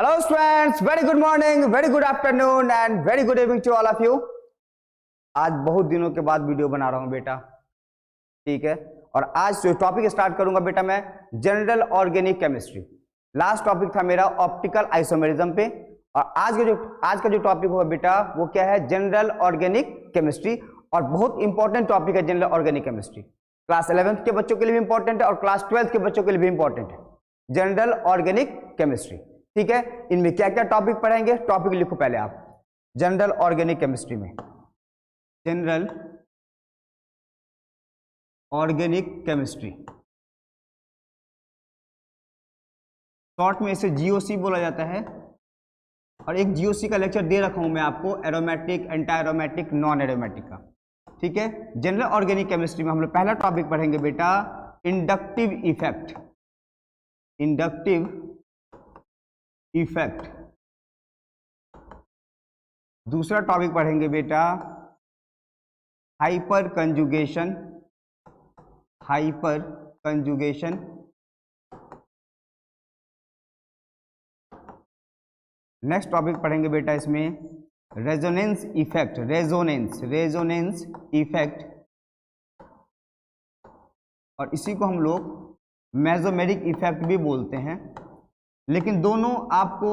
Hello students, very good morning, very good afternoon and very good evening to all of you. आज बहुत दिनों के बाद video बना रहा हूं बेटा, ठीक है। और आज जो टॉपिक स्टार्ट करूंगा बेटा मैं general organic chemistry. Last topic था मेरा ऑप्टिकल आइसोमेरिज्म पे, और आज का जो टॉपिक होगा बेटा वो क्या है, जनरल ऑर्गेनिक केमिस्ट्री। और बहुत इंपॉर्टेंट टॉपिक है general organic chemistry. Class 11th के बच्चों के लिए भी इंपॉर्टेंट है और क्लास 12th के बच्चों के लिए भी इंपॉर्टेंट है जनरल ऑर्गेनिक केमिस्ट्री, ठीक है। इनमें क्या क्या टॉपिक पढ़ेंगे, टॉपिक लिखो पहले आप। जनरल ऑर्गेनिक केमिस्ट्री में जनरल ऑर्गेनिक केमिस्ट्री, शॉर्ट में इसे जीओसी बोला जाता है। और एक जीओसी का लेक्चर दे रखा हूं मैं आपको, aromatic, anti aromatic, non aromatic का, ठीक है। जनरल ऑर्गेनिक केमिस्ट्री में हम लोग पहला टॉपिक पढ़ेंगे बेटा इंडक्टिव इफेक्ट। Inductive effect. दूसरा टॉपिक पढ़ेंगे बेटा hyper conjugation. Hyper conjugation. Next topic पढ़ेंगे बेटा इसमें रेजोनेंस इफेक्ट। रेजोनेंस इफेक्ट, और इसी को हम लोग मेसोमेरिक इफेक्ट भी बोलते हैं। लेकिन दोनों आपको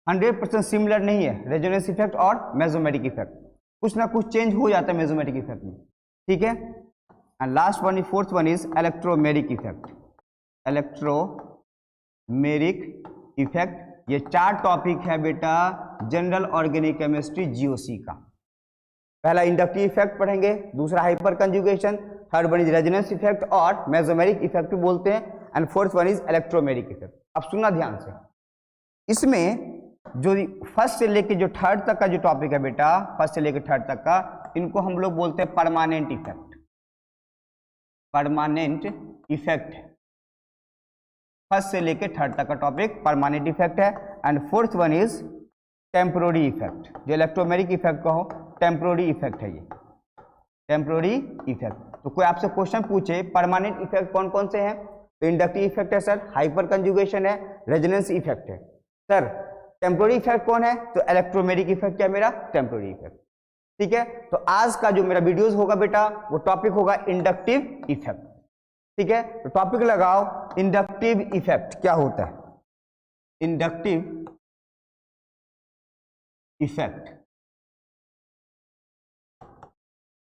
100% सिमिलर नहीं है, रेजोनेंस इफेक्ट और मेसोमेरिक इफेक्ट। कुछ ना कुछ चेंज हो जाता है मेसोमेरिक इफेक्ट में, ठीक है। And last one, fourth one is electromeric effect. Electromeric effect. ये 4 टॉपिक है बेटा जनरल ऑर्गेनिक केमिस्ट्री जीओसी का। पहला इंडक्टिव इफेक्ट पढ़ेंगे, दूसरा hyper conjugation, third one is resonance effect और मेसोमेरिक इफेक्ट भी बोलते हैं, and fourth one is electromeric effect. अब सुनना ध्यान से, इसमें जो फर्स्ट से लेके जो थर्ड तक का जो टॉपिक है बेटा, फर्स्ट से लेके थर्ड तक का, इनको हम लोग बोलते हैं permanent effect. Permanent effect first से लेके थर्ड तक का टॉपिक परमानेंट इफेक्ट है। And fourth one is temporary effect. जो इलेक्ट्रोमेरिक इफेक्ट का हो, टेम्पोररी इफेक्ट है ये, टेम्पोररी इफेक्ट। तो कोई आपसे क्वेश्चन पूछे परमानेंट इफेक्ट कौन कौन से हैं, तो इंडक्टिव इफेक्ट है सर, हाइपर कंजुगेशन है, रेजोनेंस इफेक्ट है। सर टेम्पोररी इफेक्ट कौन है, तो इलेक्ट्रोमेरिक इफेक्ट क्या मेरा, टेम्पोररी इफेक्ट, ठीक है। तो आज का जो मेरा वीडियोस होगा बेटा वो टॉपिक होगा इंडक्टिव इफेक्ट, ठीक है। तो टॉपिक लगाओ इंडक्टिव इफेक्ट क्या होता है। Inductive effect.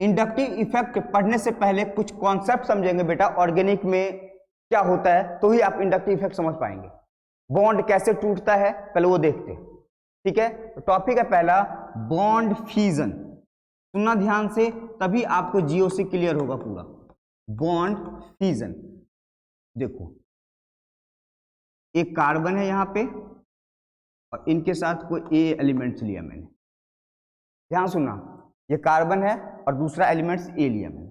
इंडक्टिव इफेक्ट पढ़ने से पहले कुछ कॉन्सेप्ट समझेंगे बेटा, ऑर्गेनिक में क्या होता है, तो ही आप इंडक्टिव इफेक्ट समझ पाएंगे। बॉन्ड कैसे टूटता है पहले वो देखते हैं, ठीक है। तो टॉपिक है पहला बॉन्ड फ्यूजन। सुनना ध्यान से, तभी आपको जीओसी क्लियर होगा पूरा। बॉन्ड फ्यूजन, देखो एक कार्बन है यहां पे और इनके साथ कोई ए एलिमेंट्स लिया मैंने, ध्यान सुनना, ये कार्बन है और दूसरा एलिमेंट्स ए लिया मैंने।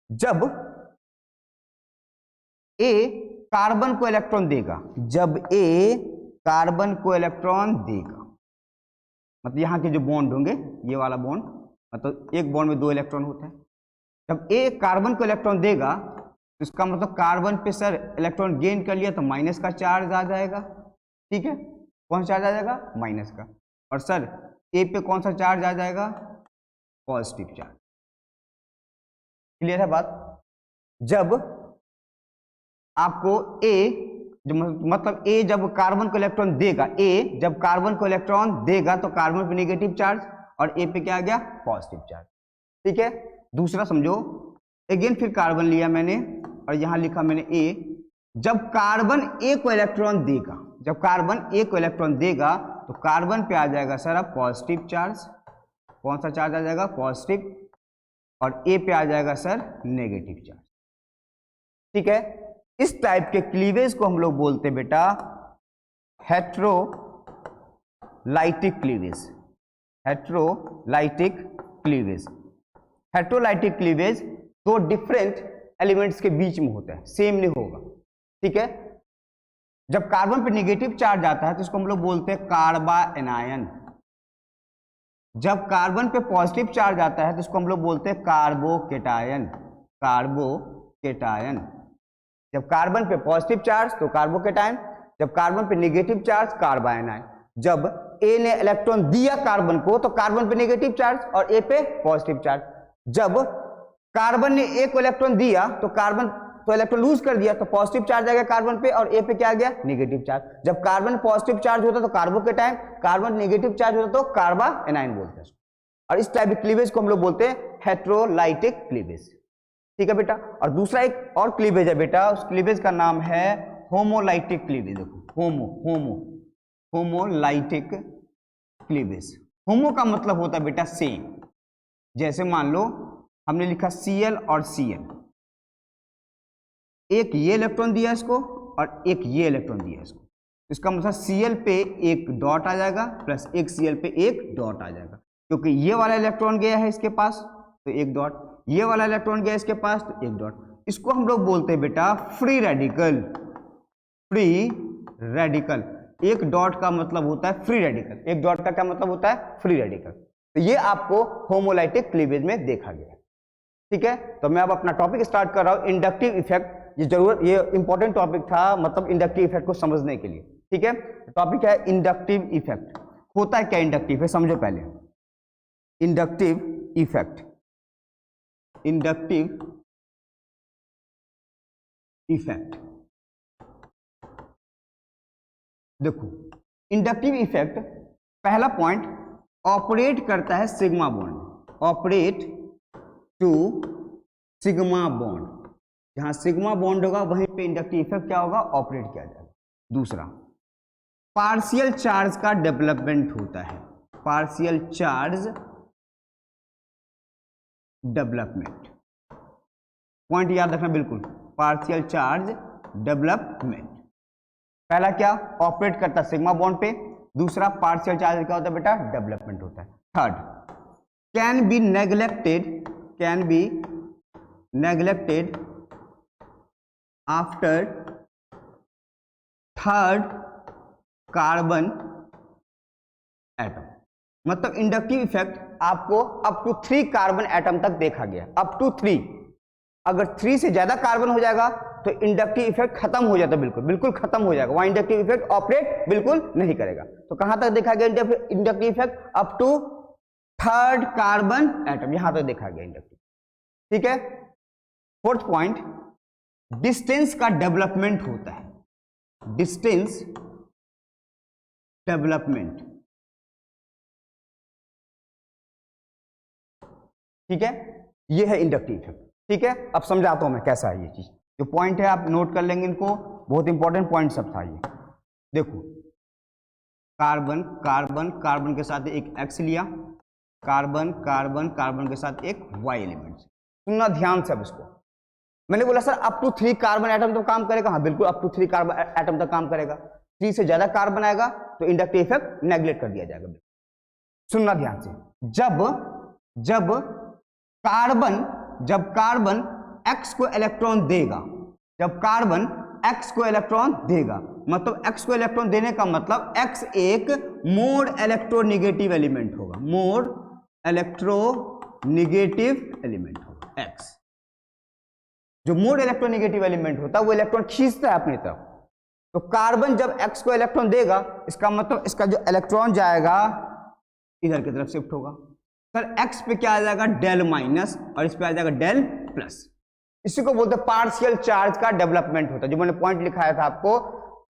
जब ए कार्बन को इलेक्ट्रॉन देगा, जब ए कार्बन को इलेक्ट्रॉन देगा, मतलब यहां के जो बॉन्ड होंगे, ये वाला बॉन्ड, मतलब एक बॉन्ड में 2 इलेक्ट्रॉन होता है। जब ए कार्बन को इलेक्ट्रॉन देगा तो इसका मतलब कार्बन पे सर इलेक्ट्रॉन गेन कर लिया तो माइनस का चार्ज आ जाएगा, ठीक है। कौन सा चार्ज आ जाएगा, माइनस का। और सर ए पे कौन सा चार्ज आ जाएगा, पॉजिटिव चार्ज। क्लियर है बात। जब आपको ए मतलब ए जब कार्बन को इलेक्ट्रॉन देगा, ए जब कार्बन को इलेक्ट्रॉन देगा तो कार्बन पे नेगेटिव चार्ज और ए पे क्या आ गया, पॉजिटिव चार्ज, ठीक है। दूसरा समझो, अगेन फिर कार्बन लिया मैंने और यहां लिखा मैंने ए। जब कार्बन ए को इलेक्ट्रॉन देगा, जब कार्बन ए को इलेक्ट्रॉन देगा तो कार्बन पे आ जाएगा सर अब पॉजिटिव चार्ज। कौन सा चार्ज आ जाएगा, पॉजिटिव, और ए पे आ जाएगा सर नेगेटिव चार्ज, ठीक है। इस टाइप के क्लीवेज को हम लोग बोलते हैं बेटा heterolytic cleavage. Heterolytic cleavage. Heterolytic cleavage 2 different elements के बीच में होता है, सेम नहीं होगा, ठीक है। जब कार्बन पे नेगेटिव चार्ज आता है तो इसको हम लोग बोलते हैं कार्बा एनायन। जब कार्बन पे पॉजिटिव चार्ज आता है तो इसको हम लोग बोलते हैं कार्बोकेटायन। कार्बोकेटायन। जब कार्बन पे पॉजिटिव चार्ज तो कार्बोकेटायन, जब कार्बन पे नेगेटिव चार्ज कार्बाइन आयन, जब ए ने इलेक्ट्रॉन दिया कार्बन को तो कार्बन पे नेगेटिव चार्ज और ए पे पॉजिटिव चार्ज, जब कार्बन ने ए को इलेक्ट्रॉन दिया तो कार्बन तो इलेक्ट्रॉन लूज कर दिया तो पॉजिटिव चार्ज आ गया कार्बन पे और ए पे क्या आ गया नेगेटिव चार्ज। जब कार्बन पॉजिटिव चार्ज होता तो कार्बोकेटायन, कार्बन नेगेटिव चार्ज होता तो कार्बा एनायन बोलते हैं। और इस टाइप के क्लीवेज को हम लोग बोलते हैं हेट्रोलाइटिक क्लीवेज। ठीक है बेटा। और दूसरा एक और क्लीवेज है बेटा, उस क्लीवेज का नाम है होमोलाइटिक क्लीवेज। देखो होमोलाइटिक क्लीवेज। होमो का मतलब होता है बेटा सेम। जैसे मान लो हमने लिखा Cl और Cl, एक ये इलेक्ट्रॉन दिया इसको और एक ये इलेक्ट्रॉन दिया इसको, इसका मतलब Cl पे एक डॉट आ जाएगा प्लस एक Cl पे एक डॉट आ जाएगा, क्योंकि ये वाला इलेक्ट्रॉन गया है इसके पास तो एक डॉट, ये वाला इलेक्ट्रॉन गया इसके पास तो एक डॉट। इसको हम लोग बोलते हैं बेटा फ्री रेडिकल। फ्री रेडिकल, एक डॉट का मतलब होता है फ्री रेडिकल। एक डॉट का क्या मतलब होता है फ्री रेडिकल। तो ये आपको होमोलाइटिक क्लीवेज में देखा गया। ठीक है। तो मैं अब अपना टॉपिक स्टार्ट कर रहा हूं, इंडक्टिव इफेक्ट। ये इंपॉर्टेंट टॉपिक था, मतलब इंडक्टिव इफेक्ट को समझने के लिए। ठीक है। टॉपिक है इंडक्टिव इफेक्ट। होता है क्या इंडक्टिव है, समझो पहले। इंडक्टिव इफेक्ट, इंडक्टिव इफेक्ट देखो, इंडक्टिव इफेक्ट पहला पॉइंट ऑपरेट करता है sigma bond, operate to sigma bond. जहां सिग्मा बॉन्ड होगा वहीं पे इंडक्टिव इफेक्ट क्या होगा, ऑपरेट किया जाएगा। दूसरा, पार्शियल चार्ज का डेवलपमेंट होता है, पार्शियल चार्ज डेवलपमेंट। पॉइंट याद रखना बिल्कुल, पार्शियल चार्ज डेवलपमेंट। पहला क्या, ऑपरेट करता है सिग्मा बॉन्ड पे। दूसरा, पार्शियल चार्ज क्या होता है बेटा, डेवलपमेंट होता है। Third, can be neglected, can be neglected after third carbon atom. मतलब इंडक्टिव इफेक्ट आपको अप टू 3 कार्बन एटम तक देखा गया, अप टू 3। अगर 3 से ज्यादा कार्बन हो जाएगा तो इंडक्टिव इफेक्ट खत्म हो जाता है, बिल्कुल बिल्कुल खत्म हो जाएगा, वहां इंडक्टिव इफेक्ट ऑपरेट बिल्कुल नहीं करेगा। तो कहां तक देखा गया inductive effect, up to third carbon atom, यहां तक देखा गया इंडक्टिव। ठीक है। फोर्थ पॉइंट, डिस्टेंस का डेवलपमेंट होता है, डिस्टेंस डेवलपमेंट। ठीक है, ये है इंडक्टिव इफेक्ट। ठीक है। अब समझाता हूं मैं कैसा है ये चीज। जो पॉइंट है आप नोट कर लेंगे इनको, बहुत इंपॉर्टेंट पॉइंट सब था ये। देखो, कार्बन कार्बन कार्बन के साथ एक X लिया, कार्बन कार्बन कार्बन के साथ एक Y एलिमेंट। सुनना ध्यान से अब इसको। मैंने बोला sir up to 3 carbon atom तो काम करेगा, हाँ बिल्कुल अप टू 3 कार्बन एटम तक काम करेगा। 3 से ज्यादा कार्बन आएगा तो इंडक्टिव इफेक्ट नेग्लेक्ट कर दिया जाएगा। सुनना ध्यान से, जब कार्बन X को इलेक्ट्रॉन देगा, जब कार्बन X को इलेक्ट्रॉन देगा, मतलब X को इलेक्ट्रॉन देने का मतलब X एक मोड इलेक्ट्रोनेगेटिव एलिमेंट होगा, मोड इलेक्ट्रोनेगेटिव एलिमेंट होगा X। जो मोड इलेक्ट्रोनेगेटिव एलिमेंट होता है वो इलेक्ट्रॉन खींचता है अपनी तरफ। तो कार्बन जब X को इलेक्ट्रॉन देगा, इसका मतलब इसका जो इलेक्ट्रॉन जाएगा इधर की तरफ शिफ्ट होगा। सर X पे क्या आ जाएगा, डेल माइनस, और इस पे आ जाएगा डेल प्लस। इसी को बोलते हैं पार्शियल चार्ज का डेवलपमेंट होता है। जो मैंने पॉइंट लिखाया था आपको,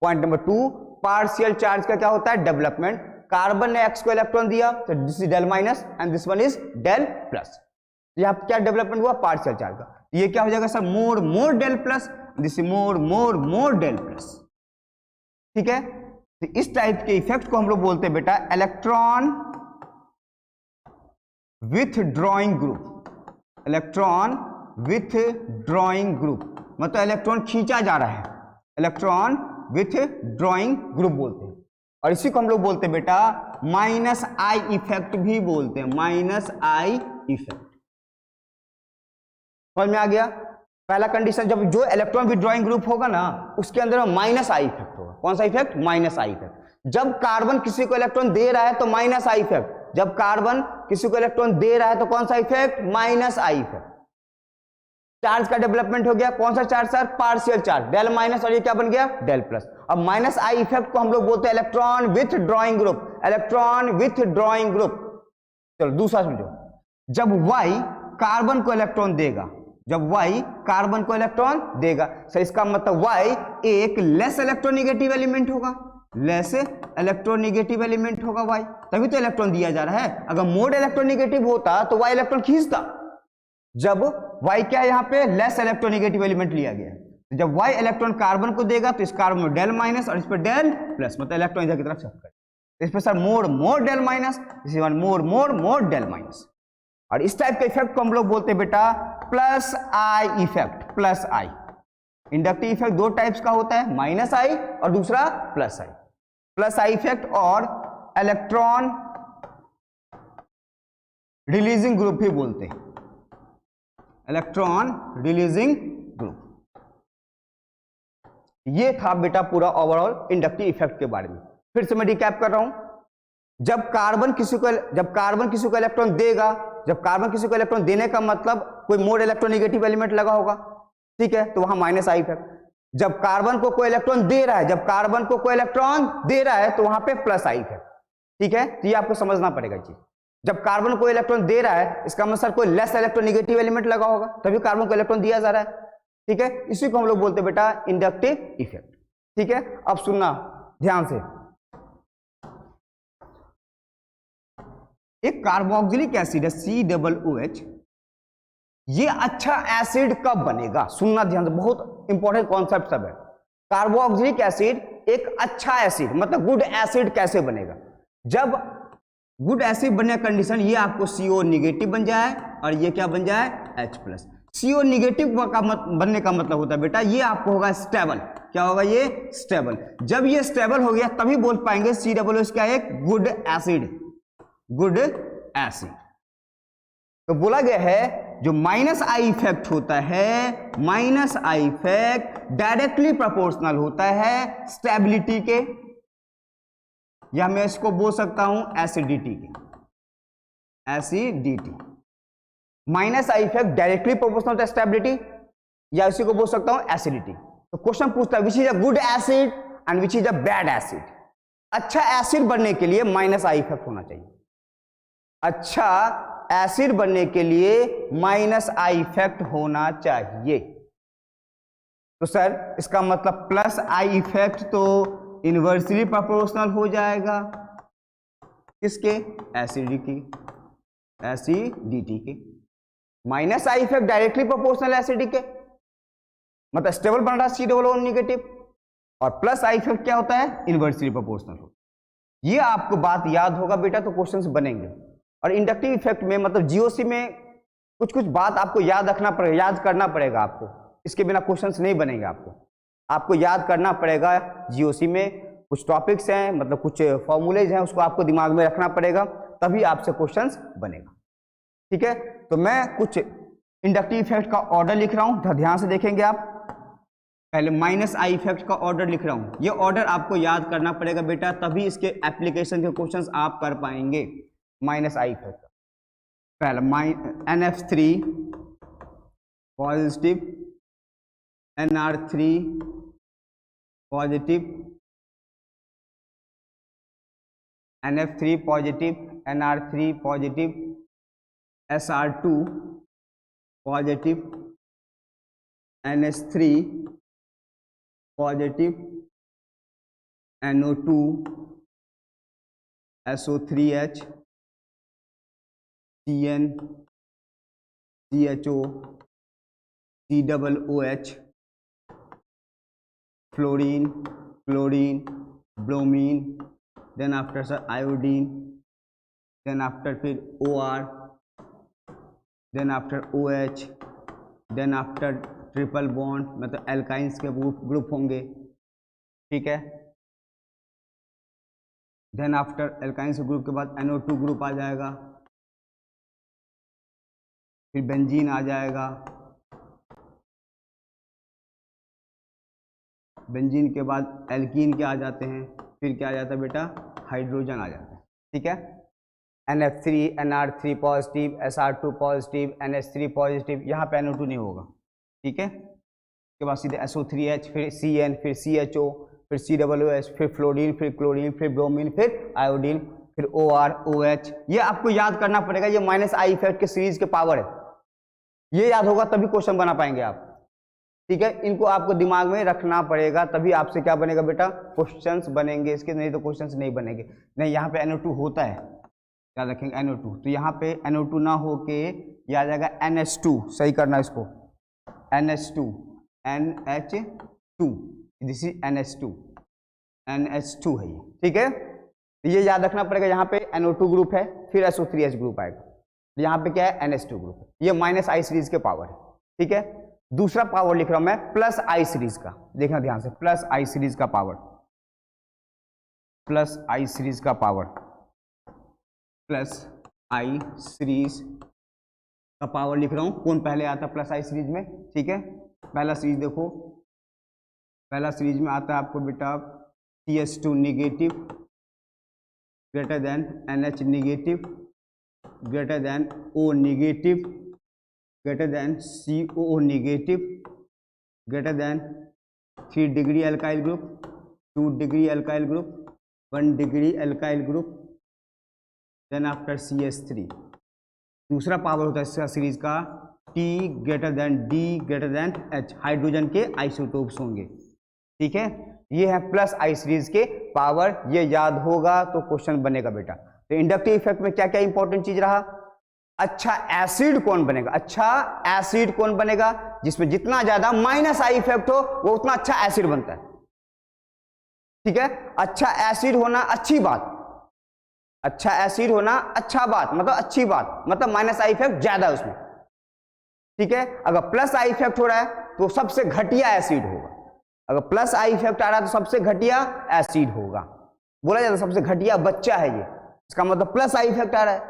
पॉइंट नंबर 2, पार्शियल चार्ज का क्या होता है, डेवलपमेंट। कार्बन ने X को इलेक्ट्रॉन दिया तो this is del minus and this one is del plus. यहाँ क्या डेवलपमेंट हुआ, पार्शियल चार्ज का। ये क्या हो जाएगा sir, more more del plus, this is more more more del plus. ठीक है। तो इस टाइप के इफेक्ट को हम लोग बोलते हैं बेटा electron withdrawing group, electron withdrawing group. मतलब इलेक्ट्रॉन खींचा जा रहा है, इलेक्ट्रॉन विथ ड्रॉइंग ग्रुप बोलते हैं। और इसी को हम लोग बोलते हैं बेटा माइनस आई इफेक्ट भी बोलते हैं, माइनस आई इफेक्ट। समझ में आ गया। पहला कंडीशन, जब जो इलेक्ट्रॉन विथड्रॉइंग ग्रुप होगा ना उसके अंदर माइनस आई इफेक्ट होगा। कौन सा इफेक्ट, माइनस आई इफेक्ट। जब कार्बन किसी को इलेक्ट्रॉन दे रहा है तो माइनस आई इफेक्ट, जब कार्बन किसी को इलेक्ट्रॉन दे रहा है तो कौन सा effect, minus I effect. Charge का डेवलपमेंट हो गया। कौन सा charge sir? Partial charge, del minus, और ये क्या बन गया? Del plus. अब माइनस आई इफेक्ट को हम लोग बोलते हैं electron withdrawing group, electron withdrawing group. चलो दूसरा समझो, जब Y कार्बन को इलेक्ट्रॉन देगा, जब Y कार्बन को इलेक्ट्रॉन देगा, सर इसका मतलब Y एक लेस इलेक्ट्रोनेगेटिव एलिमेंट होगा, लेस इलेक्ट्रोनेगेटिव एलिमेंट होगा Y, तभी तो इलेक्ट्रॉन दिया जा रहा है। अगर मोड इलेक्ट्रोनेगेटिव होता तो Y इलेक्ट्रॉन खींचता। जब Y क्या है यहाँ पे? लेस इलेक्ट्रोनेगेटिव एलिमेंट लिया गया है। जब Y इलेक्ट्रॉन कार्बन को देगा तो इस कार्बन में डेल माइनस और इस पर डेल प्लस, मतलब इलेक्ट्रॉन इधर की तरफ शिफ्ट करेगा। इस पर sir mode mode del minus, इस mode mode mode del minus. और इस टाइप के इफेक्ट को हम लोग बोलते हैं बेटा plus I effect, plus I. Inductive effect दो टाइप्स का होता है, माइनस आई और दूसरा plus I. Plus I effect और इलेक्ट्रॉन रिलीजिंग ग्रुप भी बोलते हैं, इलेक्ट्रॉन रिलीजिंग ग्रुप। ये था बेटा पूरा ओवरऑल इंडक्टिव इफेक्ट के बारे में। फिर से मैं रिकैप कर रहा हूं, जब कार्बन किसी को इलेक्ट्रॉन देगा, जब कार्बन किसी को इलेक्ट्रॉन देने का मतलब कोई मोड इलेक्ट्रोनेगेटिव एलिमेंट लगा होगा, ठीक है, तो वहां माइनस आई इफेक्ट। जब कार्बन को कोई इलेक्ट्रॉन दे रहा है, जब कार्बन को कोई इलेक्ट्रॉन दे रहा है तो वहां पे प्लस आई इफेक्ट, ठीक है। तो ये आपको समझना पड़ेगा चीज। जब कार्बन को इलेक्ट्रॉन दे रहा है इसका मतलब सर कोई लेस इलेक्ट्रोनेगेटिव एलिमेंट लगा होगा, तभी कार्बन को इलेक्ट्रॉन दिया जा रहा है, ठीक है। इसी को हम लोग बोलते हैं बेटा इंडक्टिव इफेक्ट, ठीक है। अब सुनना ध्यान से, एक कार्बोक्सिलिक एसिड है COOH, ये अच्छा एसिड कब बनेगा? सुनना ध्यान से, बहुत इंपॉर्टेंट कॉन्सेप्ट सब है। कार्बोक्सिलिक एसिड एक अच्छा एसिड मतलब गुड एसिड कैसे बनेगा? जब गुड एसिड बनने का कंडीशन ये आपको CO निगेटिव बन जाए और ये क्या बन जाए? H plus. CO निगेटिव का बनने का मतलब होता है बेटा ये आपको होगा स्टेबल। क्या होगा? ये स्टेबल। जब ये स्टेबल हो गया तभी बोल पाएंगे COOH क्या है? एक गुड एसिड, गुड एसिड। तो बोला गया है जो माइनस आई इफेक्ट होता है, minus I effect directly proportional होता है स्टेबिलिटी के, या मैं इसको बोल सकता हूं एसिडिटी के, acidity. Minus I effect directly proportional होता है स्टेबिलिटी, या इसी को बोल सकता हूं एसिडिटी। तो क्वेश्चन पूछता है which is a good acid and which is a bad acid. अच्छा एसिड बनने के लिए माइनस आई इफेक्ट होना चाहिए, अच्छा एसिड बनने के लिए माइनस आई इफेक्ट होना चाहिए। तो सर इसका मतलब प्लस आई इफेक्ट तो इनवर्सली प्रोपोर्शनल हो जाएगा किसके? एसिडिटी के। Minus I effect directly proportional acidity के, मतलब स्टेबल बन रहा है COO निगेटिव, और प्लस आई इफेक्ट क्या होता है? इनवर्सली प्रोपोर्शनल होता है। ये आपको बात याद होगा बेटा तो क्वेश्चंस बनेंगे। और इंडक्टिव इफेक्ट में मतलब GOC में कुछ कुछ बात आपको याद रखना पड़ेगा, याद करना पड़ेगा आपको, इसके बिना क्वेश्चंस नहीं बनेंगे। आपको याद करना पड़ेगा। GOC में कुछ टॉपिक्स हैं, मतलब कुछ फॉर्मूलेज हैं, उसको आपको दिमाग में रखना पड़ेगा, तभी आपसे क्वेश्चंस बनेगा, ठीक है। तो मैं कुछ इंडक्टिव इफेक्ट का ऑर्डर लिख रहा हूं, ध्यान से देखेंगे आप। पहले माइनस आई इफेक्ट का ऑर्डर लिख रहा हूं, ये ऑर्डर आपको याद करना पड़ेगा बेटा, तभी इसके एप्लीकेशन के क्वेश्चंस आप कर पाएंगे। माइनस आई इफेक्ट पहला NF3 positive, NR3 positive, NF3 positive, NR3 positive, SR2 positive, NH3 positive, NO2, SO3H, CN, CHO, COOH, fluorine, chlorine, bromine, then after sir iodine, then after फिर OR, then after OH, then after triple bond, मतलब alkynes के group होंगे, ठीक है। Then after alkynes group के बाद NO2 group आ जाएगा, फिर बेंजीन आ जाएगा, बेंजीन के बाद एल्कीन के आ जाते हैं, फिर क्या आ जाता है बेटा? हाइड्रोजन आ जाता है, ठीक है। NF3, NR3 positive, SR2 positive, NH3 positive, यहाँ पे NO2 नहीं होगा, ठीक है, उसके बाद सीधे SO3H, फिर CN, फिर CHO, फिर COOH, फिर फ्लोरीन, फिर क्लोरीन, फिर ब्रोमीन, फिर आयोडीन, फिर OR, OH। ये आपको याद करना पड़ेगा, ये माइनस आई इफेक्ट के सीरीज के पावर है, ये याद होगा तभी क्वेश्चन बना पाएंगे आप। ठीक है, इनको आपको दिमाग में रखना पड़ेगा, तभी आपसे क्या बनेगा बेटा, क्वेश्चंस बनेंगे इसके, नहीं तो क्वेश्चंस नहीं बनेंगे। नहीं, यहाँ पे NO2 होता है, याद रखेंगे NO2, तो यहाँ पे NO2 ना हो के याद आएगा NH2, सही करना इसको, NH2, NH2, this is NH2, NH2 है ये, ठीक है, ये याद रखना पड़ेगा। यहाँ पे NO2 ग्रुप है, फिर SO3H ग्रुप आएगा, यहाँ पे क्या है, NH2 ग्रुप है, ये माइनस आई सीरीज के पावर है। ठीक है, दूसरा पावर लिख रहा हूं मैं प्लस आई सीरीज का, देखना ध्यान से, प्लस आई सीरीज का पावर, प्लस आई सीरीज का पावर, प्लस आई सीरीज का पावर लिख रहा हूं। कौन पहले आता है प्लस आई सीरीज में? ठीक है, पहला सीरीज देखो, पहला सीरीज में आता है आपको बेटा CH2 negative greater than NH negative greater than O negative greater than COO negative greater than 3 degree alkyl group, 2 degree alkyl group, 1 degree alkyl group, then after CH3। दूसरा पावर होता है इसका सीरीज का T greater than D greater than H, hydrogen के isotopes होंगे। ठीक है, ये है प्लस आई सीरीज के पावर, ये याद होगा तो क्वेश्चन बनेगा बेटा। तो इंडक्टिव इफेक्ट में क्या क्या इंपॉर्टेंट चीज रहा, अच्छा एसिड कौन बनेगा, अच्छा एसिड कौन बनेगा, जिसमें जितना ज्यादा माइनस आई इफेक्ट हो वो उतना अच्छा एसिड बनता है। ठीक है, अच्छा एसिड होना अच्छी बात, अच्छा एसिड होना अच्छा बात, मतलब अच्छी बात, मतलब माइनस आई इफेक्ट ज्यादा है उसमें। ठीक है, अगर प्लस आई इफेक्ट हो रहा है तो सबसे घटिया एसिड होगा, अगर प्लस आई इफेक्ट आ रहा है तो सबसे घटिया एसिड होगा, बोला जाता है सबसे घटिया बच्चा है ये, इसका मतलब प्लस आई इफेक्ट आ रहा है।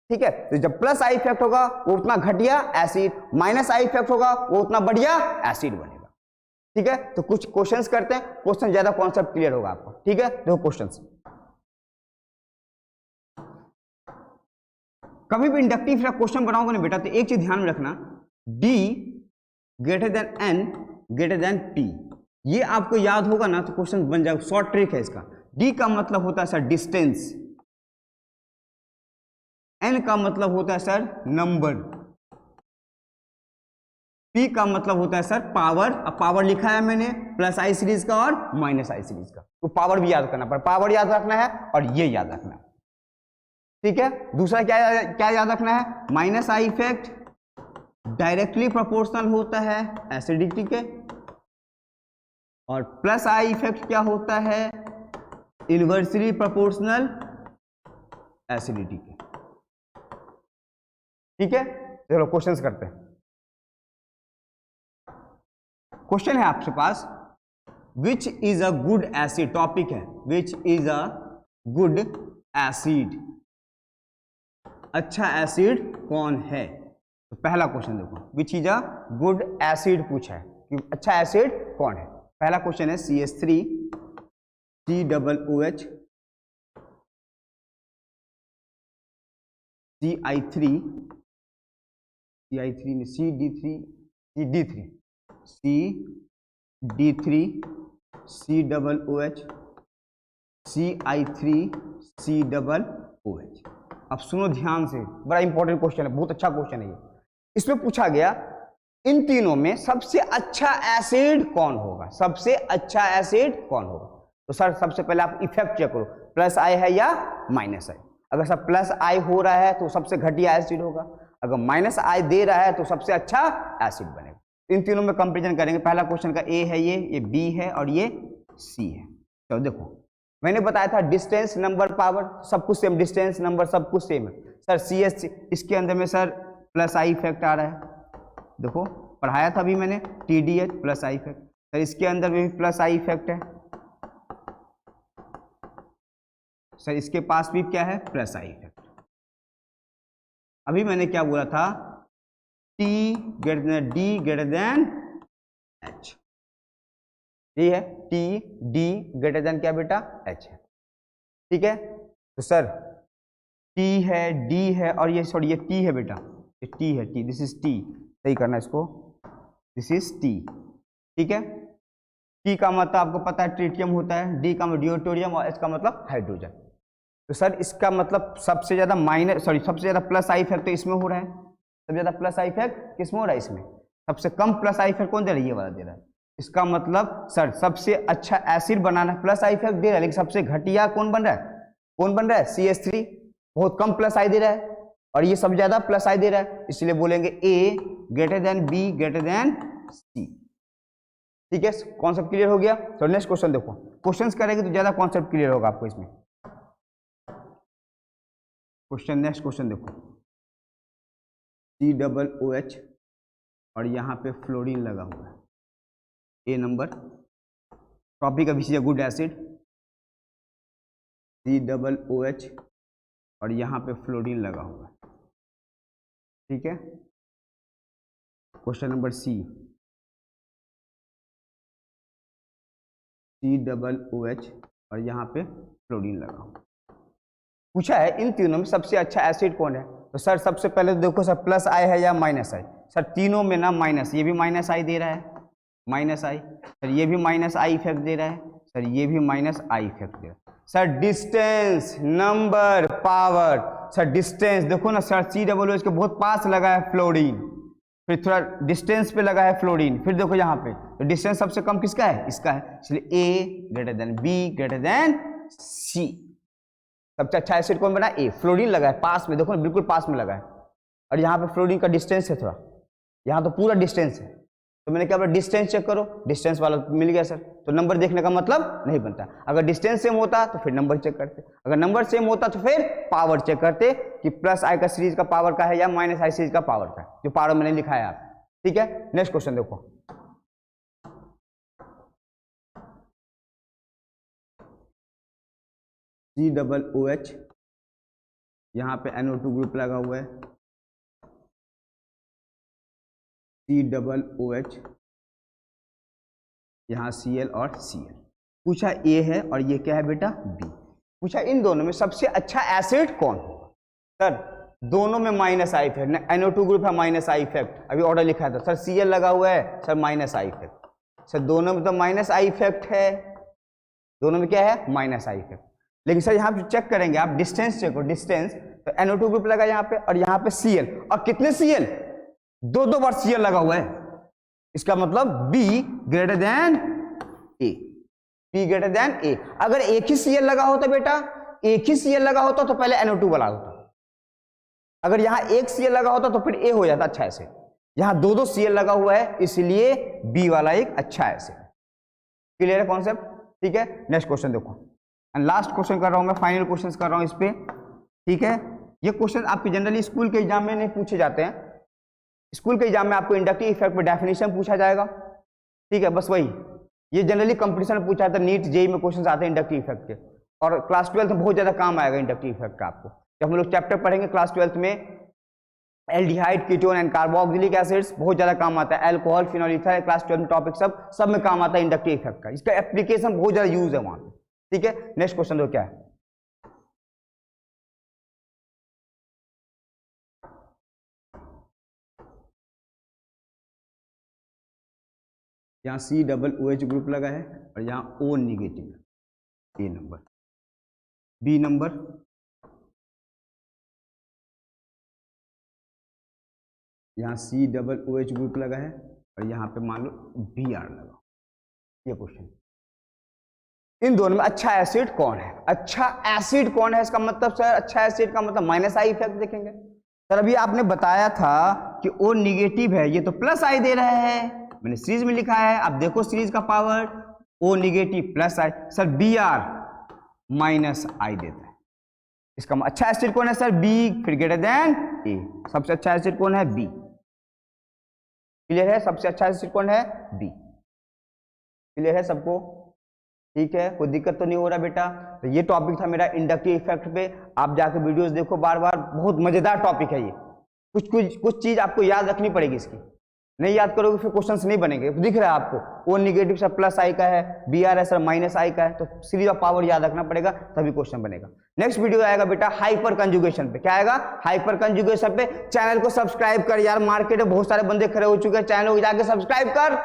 ठीक है, तो जब प्लस आई इफेक्ट होगा वो उतना घटिया एसिड, माइनस आई इफेक्ट होगा वो उतना बढ़िया एसिड बनेगा। ठीक है, तो कुछ क्वेश्चंस करते हैं, क्वेश्चन ज्यादा कॉन्सेप्ट क्लियर होगा आपको। ठीक है, देखो क्वेश्चंस, कभी भी इंडक्टिव क्वेश्चन बनाओगे ना बेटा तो एक चीज ध्यान में रखना, D greater then N greater than P, ये आपको याद होगा ना तो क्वेश्चन बन जाएगा। शॉर्ट ट्रिक है इसका, D का मतलब होता है सर डिस्टेंस, N का मतलब होता है सर नंबर, P का मतलब होता है सर पावर। अब पावर लिखा है मैंने प्लस आई सीरीज का और माइनस आई सीरीज का, तो पावर भी याद करना, पर पावर याद रखना है और ये याद रखना है। ठीक है, दूसरा क्या क्या याद रखना है, minus I effect directly proportional होता है एसिडिटी के, और प्लस आई इफेक्ट क्या होता है, इनवर्सली प्रोपोर्शनल एसिडिटी के। ठीक है, चलो क्वेश्चंस करते हैं। क्वेश्चन है आपके पास, which is a good acid, topic है which is a good acid, अच्छा एसिड कौन है। तो पहला क्वेश्चन देखो, which is a good acid पूछा है कि अच्छा एसिड कौन है। पहला क्वेश्चन है CH3 COOH CI3 में CD3 COOH CI3 COOH। अब सुनो ध्यान से, बड़ा इंपॉर्टेंट क्वेश्चन है, बहुत अच्छा क्वेश्चन है ये। इसमें पूछा गया इन तीनों में सबसे अच्छा एसिड कौन होगा, सबसे अच्छा एसिड कौन होगा। तो सर सबसे पहले आप इफेक्ट चेक करो, प्लस आई है या माइनस आई। अगर सर प्लस आई हो रहा है तो सबसे घटिया एसिड होगा, अगर माइनस आई दे रहा है तो सबसे अच्छा एसिड बनेगा। इन तीनों में कंपेरिजन करेंगे। पहला क्वेश्चन का ए है, ये बी है और ये सी है। तो देखो मैंने बताया था डिस्टेंस नंबर पावर सब कुछ सेम, डिस्टेंस नंबर सब कुछ सेम है। सर CH इसके अंदर में सर प्लस आई इफेक्ट आ रहा है, देखो पढ़ाया था अभी मैंने, TDH plus I effect. Sir इसके अंदर में भी प्लस आई इफेक्ट है, सर इसके पास भी क्या है, प्लस आई इफेक्ट। अभी मैंने क्या बोला था, T greater than D greater than H, ये है TD ग्रेटर देन क्या बेटा, H है। ठीक है, तो सर T है, D है और ये सॉरी ये T है बेटा, ये T है, T, दिस इज T, सही करना इसको, दिस इज टी, ठीक है। टी का मतलब आपको पता है ट्रिटियम होता है, डी का मतलब ड्यूटेरियम और एच का मतलब हाइड्रोजन। तो सर इसका मतलब सबसे ज्यादा सबसे ज्यादा प्लस आई इफेक्ट तो इसमें हो रहा है, सबसे ज्यादा प्लस आई इफेक्ट किसमें हो रहा है, इसमें। सबसे कम प्लस आई इफेक्ट कौन दे रहा है, ये वाला दे रहा है। इसका मतलब सर सबसे अच्छा एसिड बनाना प्लस आई इफेक्ट दे रहा है, लेकिन सबसे घटिया कौन बन रहा है, कौन बन रहा है, CH3, बहुत कम प्लस आई दे रहा है, और ये सबसे ज्यादा प्लस आई दे रहा है, इसलिए बोलेंगे A greater than B greater than C, ठीक है। कॉन्सेप्ट क्लियर हो गया। तो नेक्स्ट क्वेश्चन देखो, क्वेश्चंस करेंगे तो ज्यादा कॉन्सेप्ट क्लियर होगा आपको इसमें। क्वेश्चन, नेक्स्ट क्वेश्चन देखो, COOH और यहाँ पे फ्लोरीन लगा हुआ है, ए नंबर, टॉपिक अभी से गुड एसिड, COOH और यहाँ पे फ्लोरीन लगा हुआ है, ठीक है। क्वेश्चन नंबर C, COOH और यहाँ पे फ्लोरीन लगा हुआ, पूछा है इन तीनों में सबसे अच्छा एसिड कौन है। तो सर सबसे पहले तो देखो सर प्लस आई है या माइनस आई, सर तीनों में ना माइनस, ये भी माइनस आई दे रहा है, माइनस आई, सर ये भी माइनस आई इफेक्ट दे रहा है, सर ये भी माइनस आई इफेक्ट दे रहा है। Sir distance, number, power, sir distance देखो ना सर, COOH के बहुत पास लगा है फ्लोरीन, फिर थोड़ा डिस्टेंस पे लगा है फ्लोरीन, फिर देखो यहाँ पे तो डिस्टेंस सबसे कम किसका है, इसका है, इसलिए A greater than B greater than C। सबसे अच्छा एसिड कौन बना, ए, फ्लोरीन लगा है पास में, देखो ना बिल्कुल पास में लगा है, और यहाँ पे फ्लोरीन का डिस्टेंस है थोड़ा, यहाँ तो पूरा डिस्टेंस है, तो मैंने क्या बोला डिस्टेंस चेक करो, डिस्टेंस वाला मिल गया सर, तो नंबर देखने का मतलब नहीं बनता। अगर डिस्टेंस सेम होता तो फिर नंबर चेक करते, अगर नंबर सेम होता तो फिर पावर चेक करते कि प्लस आई का सीरीज का पावर का है या माइनस आई सीरीज का पावर का है, जो पावर मैंने लिखा है आप, ठीक है। नेक्स्ट क्वेश्चन देखो, COOH, यहाँ पे NO2 ग्रुप लगा हुआ है, COOH, यहाँ Cl और Cl, पूछा A है और ये क्या है बेटा B, पूछा इन दोनों में सबसे अच्छा एसिड कौन होगा। सर दोनों में minus I effect, NO2 group है माइनस आई इफेक्ट, अभी ऑर्डर लिखा था सर, Cl लगा हुआ है sir minus I effect, sir दोनों में तो माइनस आई इफेक्ट है, दोनों में क्या है माइनस आई इफेक्ट, लेकिन सर यहाँ पे चेक करेंगे आप, डिस्टेंस चेक करो, डिस्टेंस तो NO2 ग्रुप लगा यहाँ पे और यहाँ पे Cl, और कितने Cl, दो बार Cl लगा हुआ है, इसका मतलब B greater than A, B greater than A। अगर एक ही Cl लगा होता बेटा, एक ही Cl लगा होता तो पहले NO2 वाला होता, अगर यहाँ एक Cl लगा होता तो फिर A हो जाता अच्छा एसिड, यहाँ दो Cl लगा हुआ है इसलिए B वाला एक अच्छा एसिड। क्लियर है कॉन्सेप्ट, ठीक है। नेक्स्ट क्वेश्चन देखो, एंड लास्ट क्वेश्चन कर रहा हूं मैं, फाइनल क्वेश्चंस कर रहा हूं इस पे, ठीक है। ये क्वेश्चन आपके जनरली स्कूल के एग्जाम में नहीं पूछे जाते हैं, स्कूल के एग्जाम में आपको इंडक्टिव इफेक्ट पे डेफिनेशन पूछा जाएगा, ठीक है, बस वही, ये जनरली कंपटीशन में पूछा जाता है, नीट जेई में क्वेश्चन आते हैं इंडक्टिव इफेक्ट के, और क्लास 12 में बहुत ज्यादा काम आएगा इंडक्टिव इफेक्ट का आपको, जब हम लोग चैप्टर पढ़ेंगे क्लास 12 में, aldehyde, ketone and carboxylic acids बहुत ज्यादा काम आता है, अल्कोहल, फिनोल ईथर, क्लास 12 में टॉपिक सब में काम आता है इंडक्टिव इफेक्ट का, इसका एप्लीकेशन बहुत ज्यादा यूज है वहां पे, ठीक है। नेक्स्ट क्वेश्चन दो क्या है, यहाँ COOH ग्रुप लगा है और यहाँ O निगेटिव है, A नंबर, B नंबर, यहाँ COOH ग्रुप लगा है और यहाँ पे मान लो Br लगा, ये क्वेश्चन। इन दोनों में अच्छा एसिड कौन है, अच्छा एसिड कौन है, इसका मतलब सर अच्छा एसिड का मतलब माइनस आई इफेक्ट देखेंगे। सर अभी आपने बताया था कि O निगेटिव है, ये तो प्लस आई दे रहा है, मैंने सीरीज में लिखा है, आप देखो सीरीज का पावर, O निगेटिव प्लस आई, सर Br माइनस आई देता है, इसका अच्छा एसिड कौन है सर, B फिर ग्रेटर देन A, सबसे अच्छा एसिड कौन है, B। क्लियर है, सबसे अच्छा एसिड कौन है, B। क्लियर है सबको, ठीक है, कोई दिक्कत तो नहीं हो रहा बेटा। तो ये टॉपिक था मेरा इंडक्टिव इफेक्ट पे, आप जाके वीडियोस देखो बार बार, बहुत मजेदार टॉपिक है ये, कुछ चीज आपको याद रखनी पड़ेगी इसकी। नहीं याद करोगे फिर क्वेश्चंस नहीं बनेंगे। दिख रहा है आपको, ओ नेगेटिव सर प्लस आई का है, बी आर है सर माइनस आई का है, तो सीरीज ऑफ पावर याद रखना पड़ेगा तभी क्वेश्चन बनेगा। नेक्स्ट वीडियो आएगा बेटा हाइपर कंजुगेशन पे। क्या आएगा? हाइपर कंजुगेशन पे। चैनल को सब्सक्राइब कर यार, मार्केट में बहुत सारे बंदे खड़े हो चुके हैं, चैनल को जाके सब्सक्राइब कर।